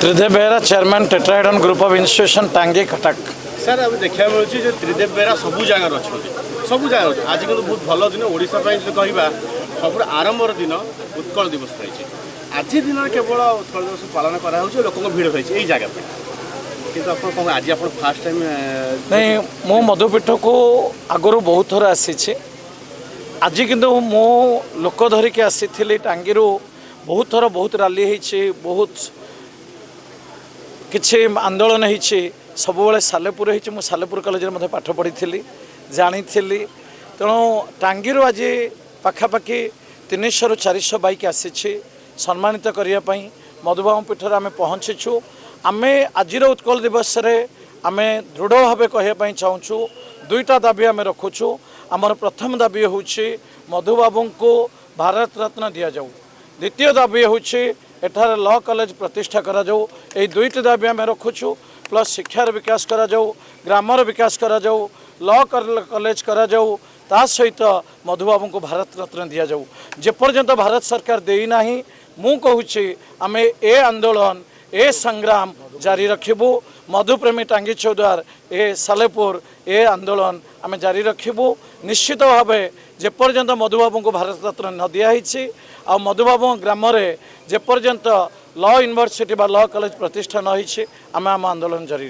Tridev Behera chairman tetrahedron group of institution टांगी Cuttack. Sir अब देखा मिलूँ त्रिदेव बेहरा सबू जगार अच्छा सबू जगार आज कितना बहुत भल दिन ओडिशा कहवा सब आरंभर दिन उत्कल दिवस रही आज दिन केवल उत्कल दिवस पालन करा लोक भिड़ रही जगह आज आप फास्ट टाइम नहीं मो मधुपीठ को आगु बहुत थर आसी आज किंतु मो लोक धरिकी आसी टांगी बहुत थर बहुत रैली बहुत किसी आंदोलन हो सब सालेपुर हो सालेपुर कॉलेज में पाठ पढ़ी जानी तेणु टांगी आज पाखापाखि 300 ରୁ 400 बाइक आसी सम्मानित करने मधुबाबू पीठर आम पहुँचीचु आम आज उत्कल दिवस आम दृढ़ भाव कहवाई चाहूँ दुईटा दाबी आम रखुचु आमर प्रथम दाबी हूँ मधुबाबू को भारत रत्न दि जाऊ द्वितीय दाबी हूँ एठार लॉ कॉलेज प्रतिष्ठा करा जाऊ ए दुईटी दाबी आम रखुचु प्लस शिक्षार विकास करा जाऊ ग्रामर विकास करा जाऊ लॉ कॉलेज करा जाऊ ता सहित मधुबाबू को भारत रत्न दि जाऊ जेपर्यंत भारत सरकार देना मु कहूँ आम ए आंदोलन ए संग्राम जारी रखिबू मधुप्रेमी टांगी चौद्वार ए सालेपुर ए आंदोलन आम जारी रखिबू निश्चित भाव जेपर्यंत मधुबाबू को भारत रत्न न दिखाई आ मधुबाबू ग्राम जेपर्यंत लॉ यूनिवर्सिटी बा लॉ कॉलेज प्रतिष्ठा न होम आम आंदोलन जारी